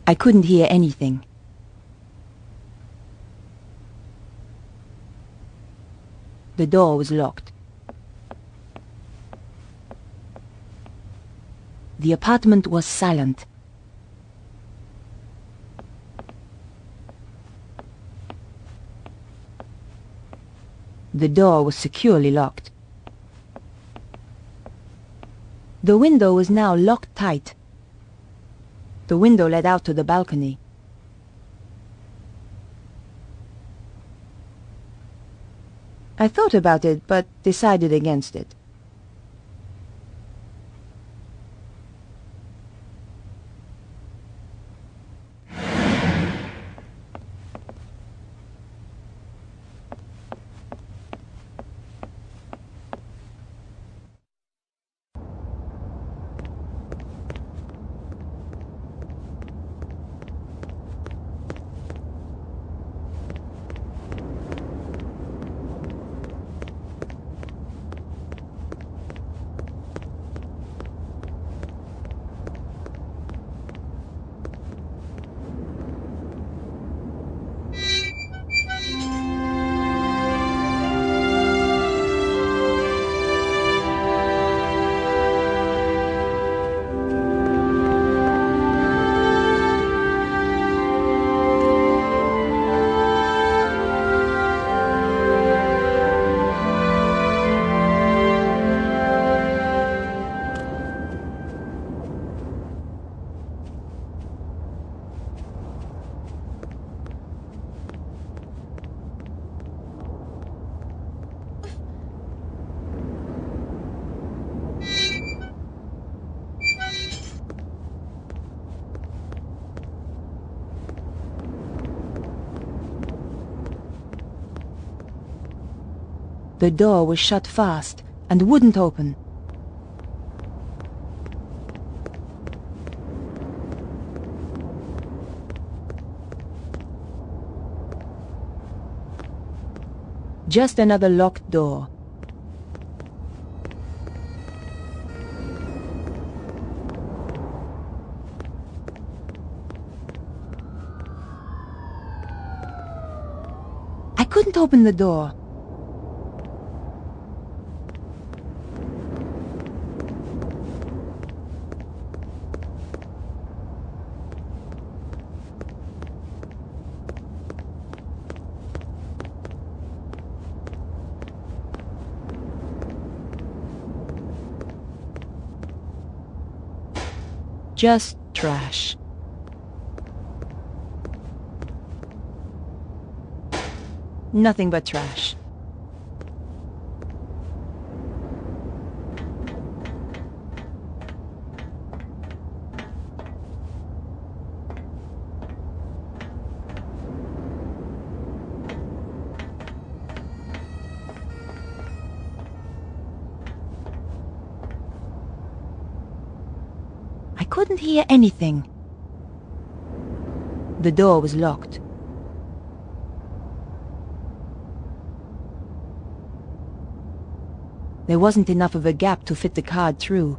I couldn't hear anything. The door was locked. The apartment was silent. The door was securely locked. The window was now locked tight. The window led out to the balcony. I thought about it, but decided against it. The door was shut fast and wouldn't open. Just another locked door. I couldn't open the door. Just trash. Nothing but trash. I couldn't hear anything. The door was locked. There wasn't enough of a gap to fit the card through.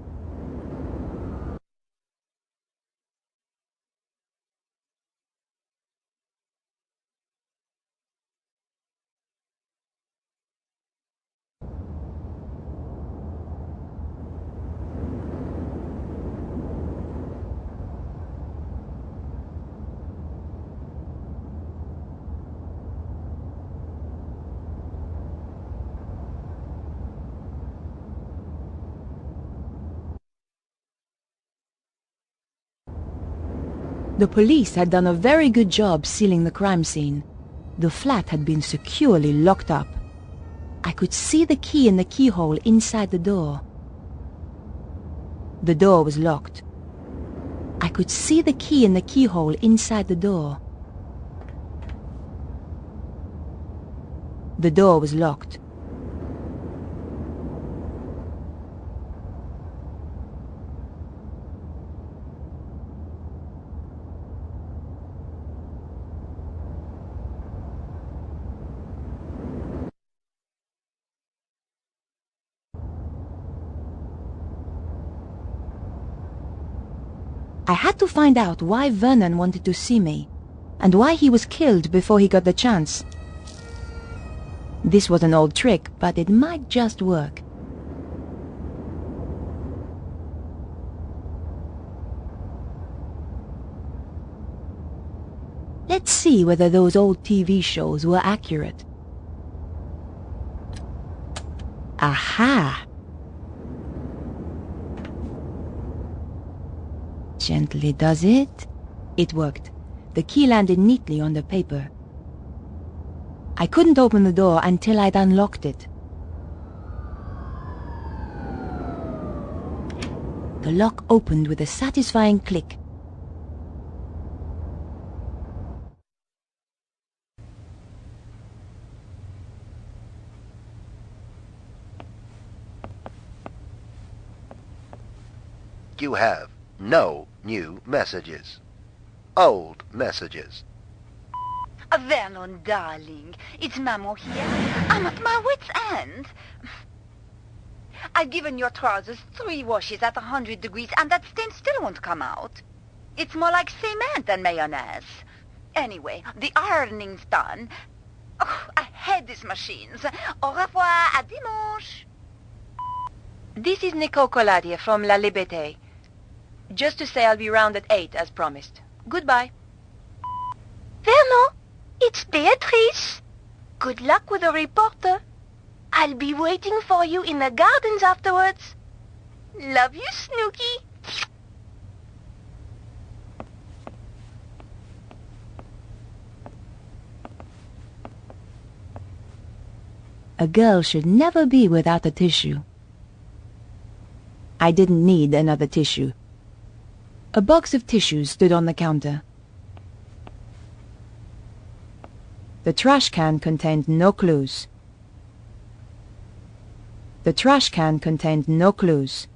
The police had done a very good job sealing the crime scene. The flat had been securely locked up. I could see the key in the keyhole inside the door. The door was locked. I could see the key in the keyhole inside the door. The door was locked. I had to find out why Vernon wanted to see me, and why he was killed before he got the chance. This was an old trick, but it might just work. Let's see whether those old TV shows were accurate. Aha! Gently does it. It worked. The key landed neatly on the paper. I couldn't open the door until I'd unlocked it. The lock opened with a satisfying click. You have no new messages. Old messages. Vernon, darling, it's Maman here. I'm at my wit's end. I've given your trousers 3 washes at 100 degrees, and that stain still won't come out. It's more like cement than mayonnaise. Anyway, the ironing's done. Oh, I hate these machines. Au revoir, à dimanche. This is Nicole Colladier from La Liberté. Just to say I'll be round at 8 as promised. Goodbye. Vernon, it's Beatrice. Good luck with the reporter. I'll be waiting for you in the gardens afterwards. Love you, Snooky. A girl should never be without a tissue. I didn't need another tissue. A box of tissues stood on the counter. The trash can contained no clues. The trash can contained no clues.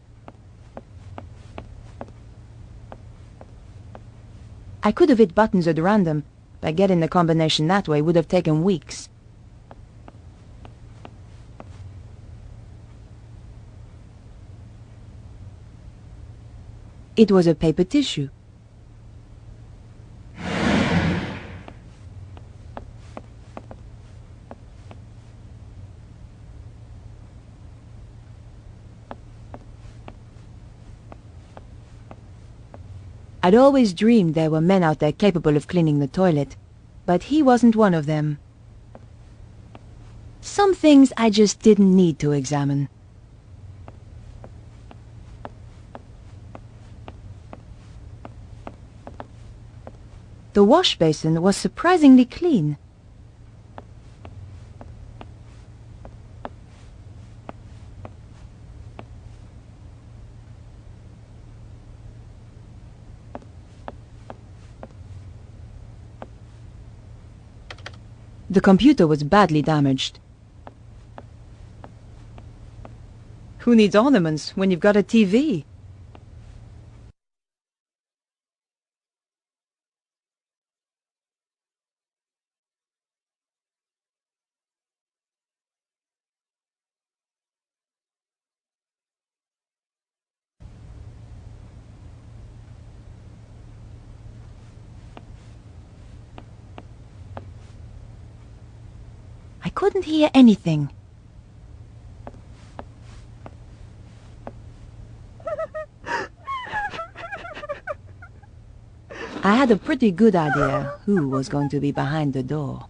I could have hit buttons at random, but getting the combination that way would have taken weeks. It was a paper tissue. I'd always dreamed there were men out there capable of cleaning the toilet, but he wasn't one of them. Some things I just didn't need to examine. The wash basin was surprisingly clean. The computer was badly damaged. Who needs ornaments when you've got a TV? I couldn't hear anything. I had a pretty good idea who was going to be behind the door.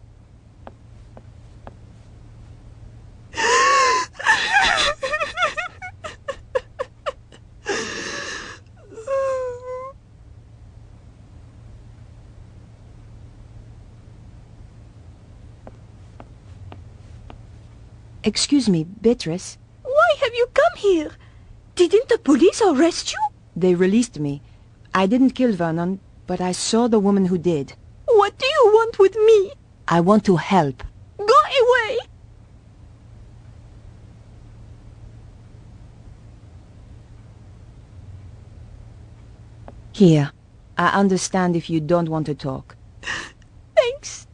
Excuse me, Beatrice. Why have you come here? Didn't the police arrest you? They released me. I didn't kill Vernon, but I saw the woman who did. What do you want with me? I want to help. Go away! Here, I understand if you don't want to talk. Thanks.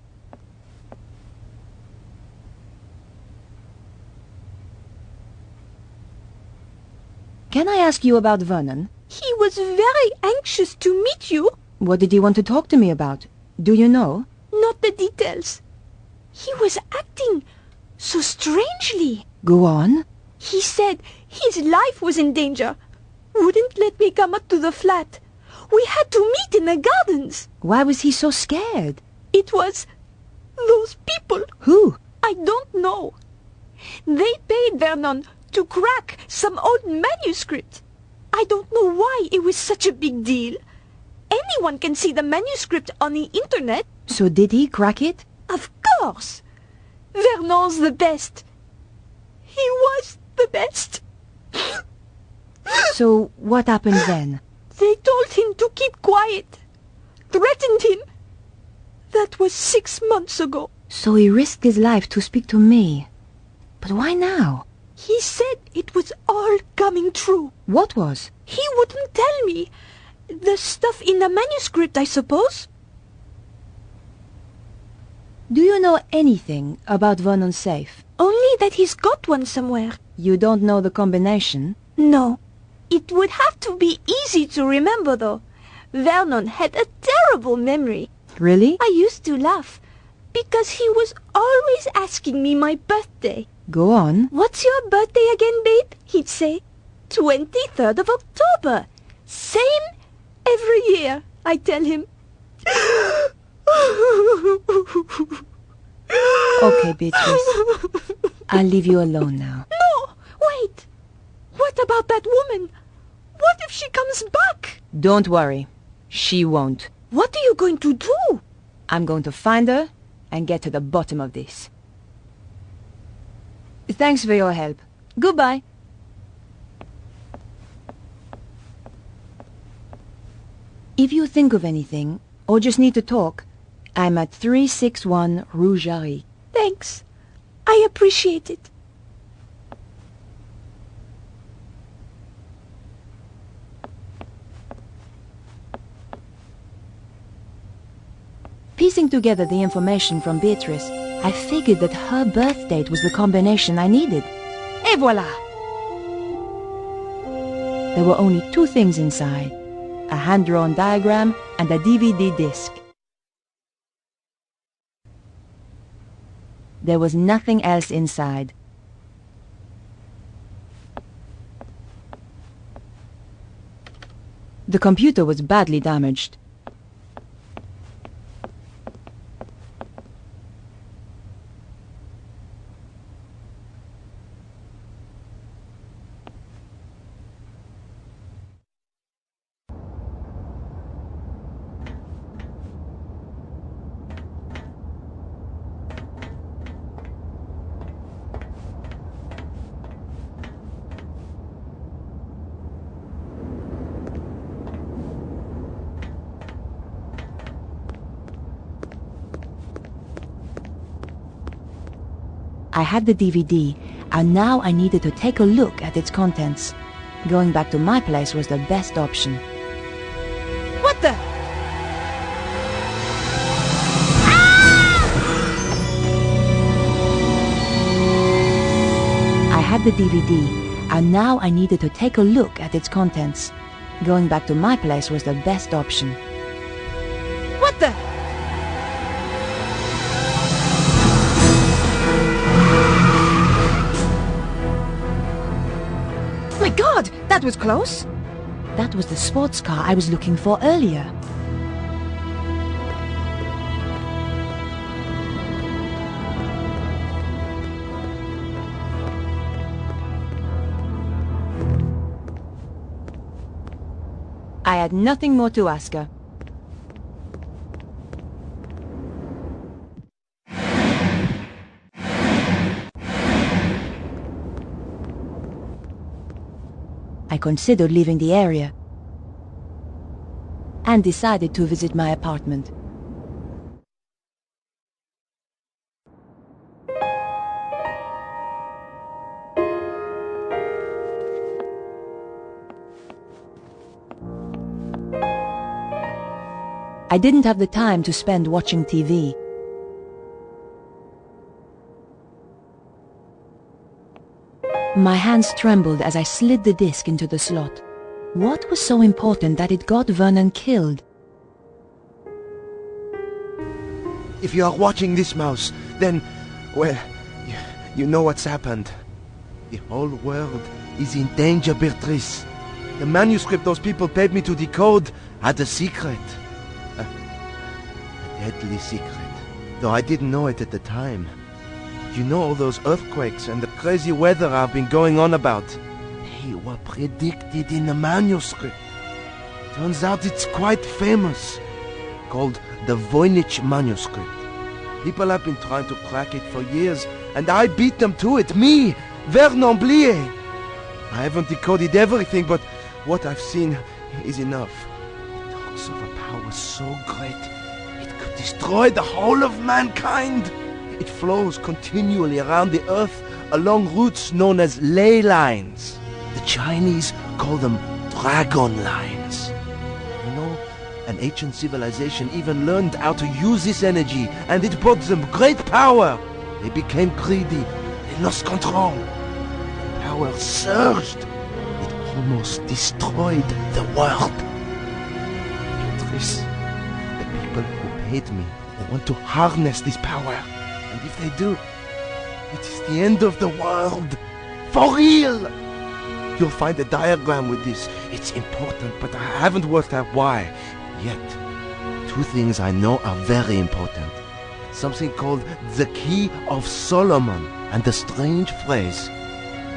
Can I ask you about Vernon? He was very anxious to meet you. What did he want to talk to me about? Do you know? Not the details. He was acting so strangely. Go on. He said his life was in danger. Wouldn't let me come up to the flat. We had to meet in the gardens. Why was he so scared? It was those people. Who? I don't know. They paid Vernon to crack some old manuscript. I don't know why it was such a big deal. Anyone can see the manuscript on the internet. So did he crack it? Of course. Vernon's the best. He was the best. So what happened then? They told him to keep quiet. Threatened him. That was 6 months ago. So he risked his life to speak to me. But why now? He said it was all coming true. What was? He wouldn't tell me. The stuff in the manuscript, I suppose. Do you know anything about Vernon's safe? Only that he's got one somewhere. You don't know the combination? No. It would have to be easy to remember, though. Vernon had a terrible memory. Really? I used to laugh, because he was always asking me my birthday. Go on. What's your birthday again, babe? He'd say. 23rd of October. Same every year, I tell him. Okay, Beatrice. I'll leave you alone now. No, wait. What about that woman? What if she comes back? Don't worry. She won't. What are you going to do? I'm going to find her and get to the bottom of this. Thanks for your help. Goodbye. If you think of anything, or just need to talk, I'm at 361 Rue Jarry. Thanks. I appreciate it. Piecing together the information from Beatrice, I figured that her birth date was the combination I needed. Et voilà! There were only 2 things inside, a hand-drawn diagram and a DVD disc. There was nothing else inside. The computer was badly damaged. I had the DVD, and now I needed to take a look at its contents. Going back to my place was the best option. What the? I had the DVD, and now I needed to take a look at its contents. Going back to my place was the best option. What the? My God, that was close. That was the sports car I was looking for earlier. I had nothing more to ask her. I considered leaving the area and decided to visit my apartment. I didn't have the time to spend watching TV. My hands trembled as I slid the disc into the slot. What was so important that it got Vernon killed? If you are watching this, Mouse, then, well, you know what's happened. The whole world is in danger, Beatrice. The manuscript those people paid me to decode had a secret. A deadly secret. Though I didn't know it at the time. You know all those earthquakes and the crazy weather I've been going on about? They were predicted in the manuscript. Turns out it's quite famous. Called the Voynich manuscript. People have been trying to crack it for years, and I beat them to it. Me, Vernon Blier. I haven't decoded everything, but what I've seen is enough. It talks of a power so great, it could destroy the whole of mankind. It flows continually around the earth along routes known as ley lines. The Chinese call them dragon lines. You know, an ancient civilization even learned how to use this energy, and it brought them great power. They became greedy. They lost control. The power surged. It almost destroyed the world. Beatrice, the people who paid me want to harness this power. And if they do, it is the end of the world. For real! You'll find a diagram with this. It's important, but I haven't worked out why yet. Two things I know are very important. Something called the Key of Solomon, and the strange phrase,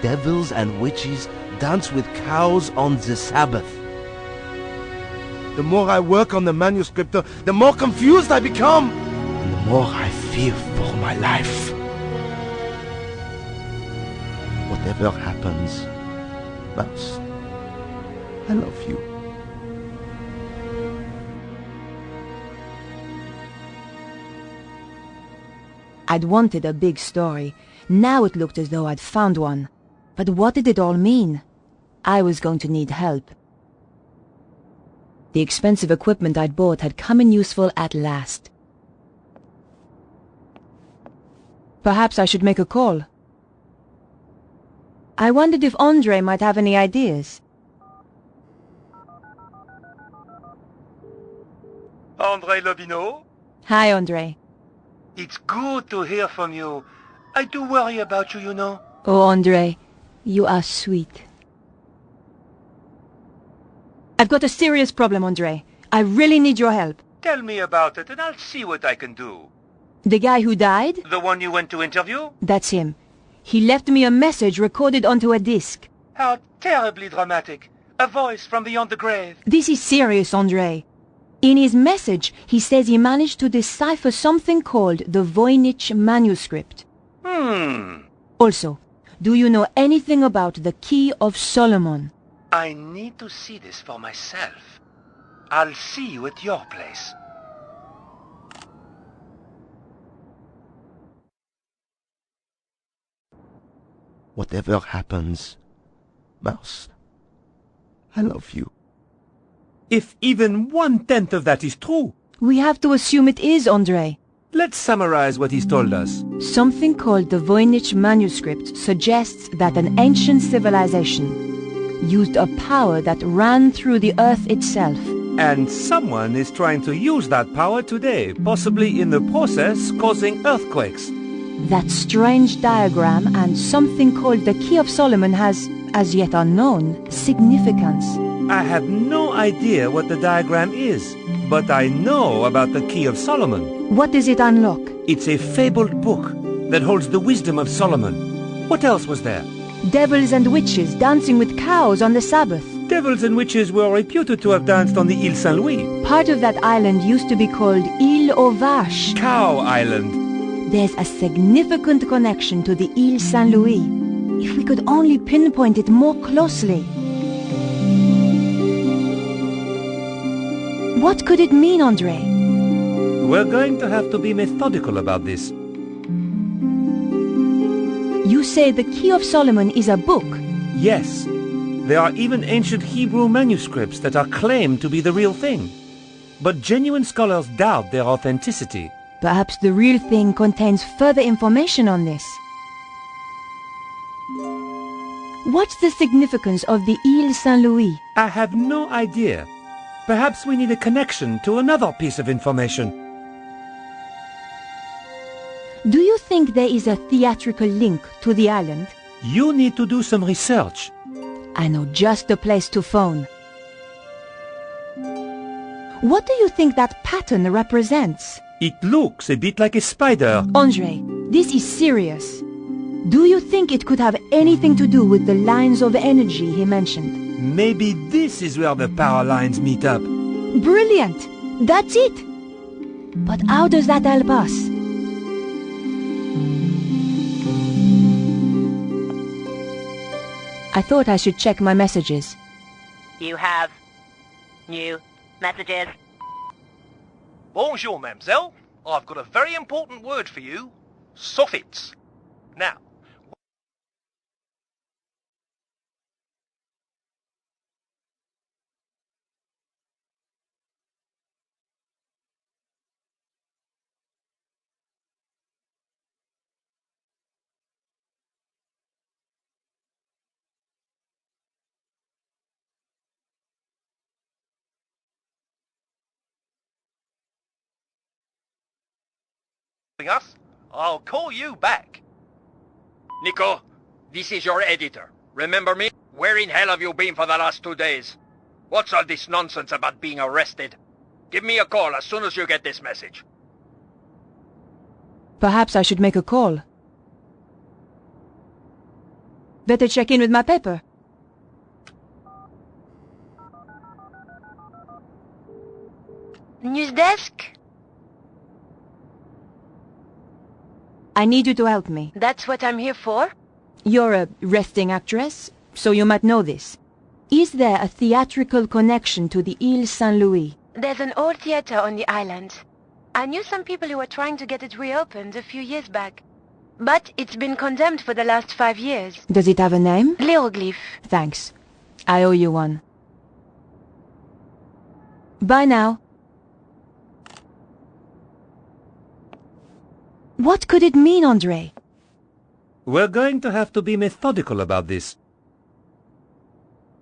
devils and witches dance with cows on the Sabbath. The more I work on the manuscript, the more confused I become, and the more I fear for my life. Whatever happens, Mouse, I love you. I'd wanted a big story. Now it looked as though I'd found one. But what did it all mean? I was going to need help. The expensive equipment I'd bought had come in useful at last. Perhaps I should make a call. I wondered if Andre might have any ideas. Andre Lobineau? Hi, Andre. It's good to hear from you. I do worry about you, you know. Oh, Andre, you are sweet. I've got a serious problem, Andre. I really need your help. Tell me about it and I'll see what I can do. The guy who died? The one you went to interview? That's him. He left me a message recorded onto a disc. How terribly dramatic. A voice from beyond the grave. This is serious, Andre. In his message, he says he managed to decipher something called the Voynich manuscript. Also, do you know anything about the Key of Solomon? I need to see this for myself. I'll see you at your place. Whatever happens, Mouse, I love you. If even 1/10 of that is true, We have to assume it is, Andre. let's summarize what he's told us. Something called the Voynich manuscript suggests that an ancient civilization used a power that ran through the earth itself. And someone is trying to use that power today, possibly in the process causing earthquakes. That strange diagram and something called the Key of Solomon has, as yet unknown, significance. I have no idea what the diagram is, but I know about the Key of Solomon. What does it unlock? It's a fabled book that holds the wisdom of Solomon. What else was there? Devils and witches dancing with cows on the Sabbath. Devils and witches were reputed to have danced on the Ile Saint-Louis. Part of that island used to be called Ile aux Vaches. Cow Island. There's a significant connection to the Ile Saint-Louis. If we could only pinpoint it more closely. What could it mean, Andre? We're going to have to be methodical about this. You say the Key of Solomon is a book. Yes, there are even ancient Hebrew manuscripts that are claimed to be the real thing. But genuine scholars doubt their authenticity. Perhaps the real thing contains further information on this. What's the significance of the Ile Saint-Louis? I have no idea. Perhaps we need a connection to another piece of information. Do you think there is a theatrical link to the island? You need to do some research. I know just the place to phone. What do you think that pattern represents? It looks a bit like a spider. Andre, this is serious. Do you think it could have anything to do with the lines of energy he mentioned? Maybe this is where the power lines meet up. Brilliant! That's it! But how does that help us? I thought I should check my messages. You have new messages. Bonjour, mademoiselle. I've got a very important word for you. Soffits. Now, us, I'll call you back. Nico, this is your editor. Remember me? Where in hell have you been for the last 2 days? What's all this nonsense about being arrested? Give me a call as soon as you get this message. Perhaps I should make a call. Better check in with my paper. News desk? I need you to help me. That's what I'm here for? You're a resting actress, so you might know this. Is there a theatrical connection to the Ile Saint-Louis? There's an old theater on the island. I knew some people who were trying to get it reopened a few years back. But it's been condemned for the last 5 years. Does it have a name? L'Hieroglyphe. Thanks. I owe you one. Bye now. What could it mean, Andre? We're going to have to be methodical about this.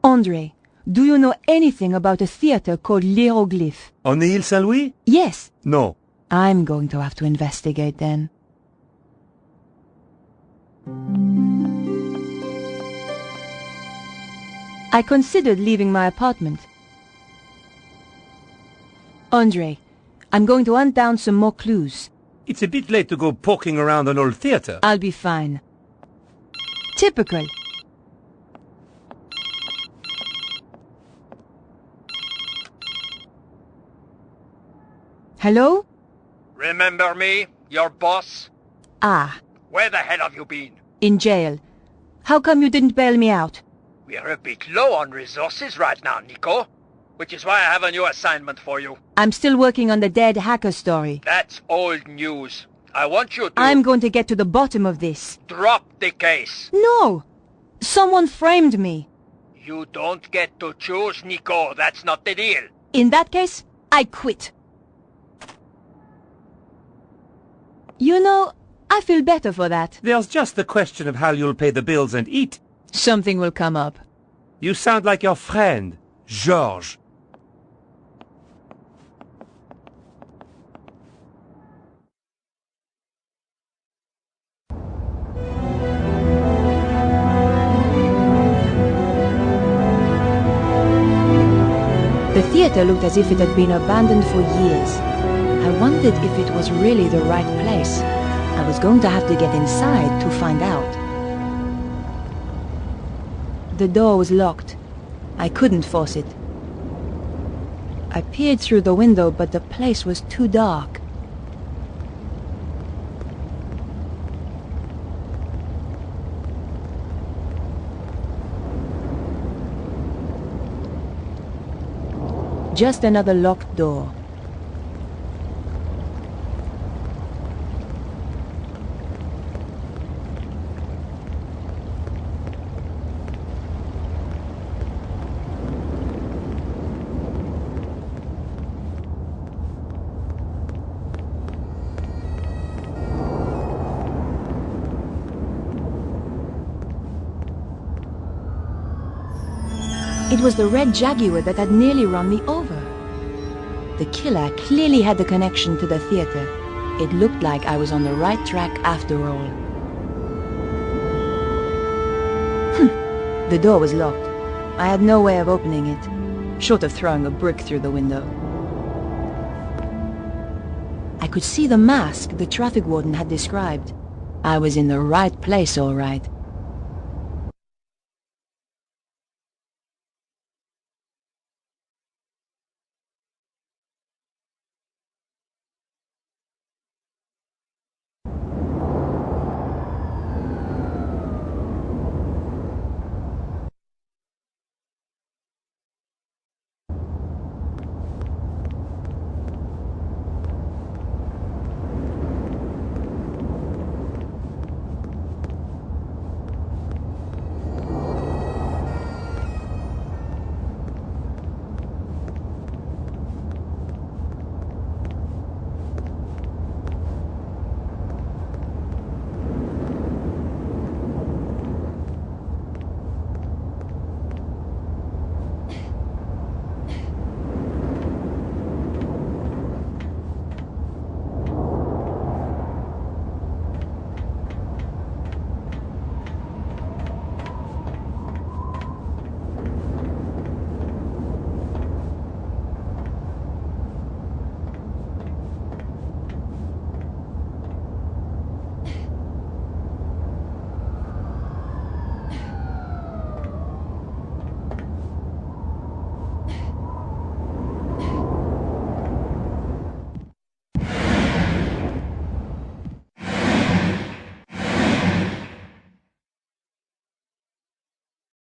Andre, do you know anything about a theater called L'Hieroglyphe? On the Ile Saint-Louis? Yes. No. I'm going to have to investigate then. I considered leaving my apartment. Andre, I'm going to hunt down some more clues. It's a bit late to go poking around an old theater. I'll be fine. Typical. Hello? Remember me? Your boss? Ah, Where the hell have you been? in jail. How come you didn't bail me out? We're a bit low on resources right now, Nico. Which is why I have a new assignment for you. I'm still working on the dead hacker story. That's old news. I want you to... I'm going to get to the bottom of this. drop the case. No! Someone framed me. You don't get to choose, Nico. That's not the deal. In that case, I quit. You know, I feel better for that. There's just the question of how you'll pay the bills and eat. Something will come up. You sound like your friend, Georges. The theater looked as if it had been abandoned for years. I wondered if it was really the right place. I was going to have to get inside to find out. The door was locked. I couldn't force it. I peered through the window, but the place was too dark. Just another locked door. It was the red Jaguar that had nearly run me over. The killer clearly had the connection to the theater. It looked like I was on the right track after all. The door was locked. I had no way of opening it, short of throwing a brick through the window. I could see the mask the traffic warden had described. I was in the right place, all right.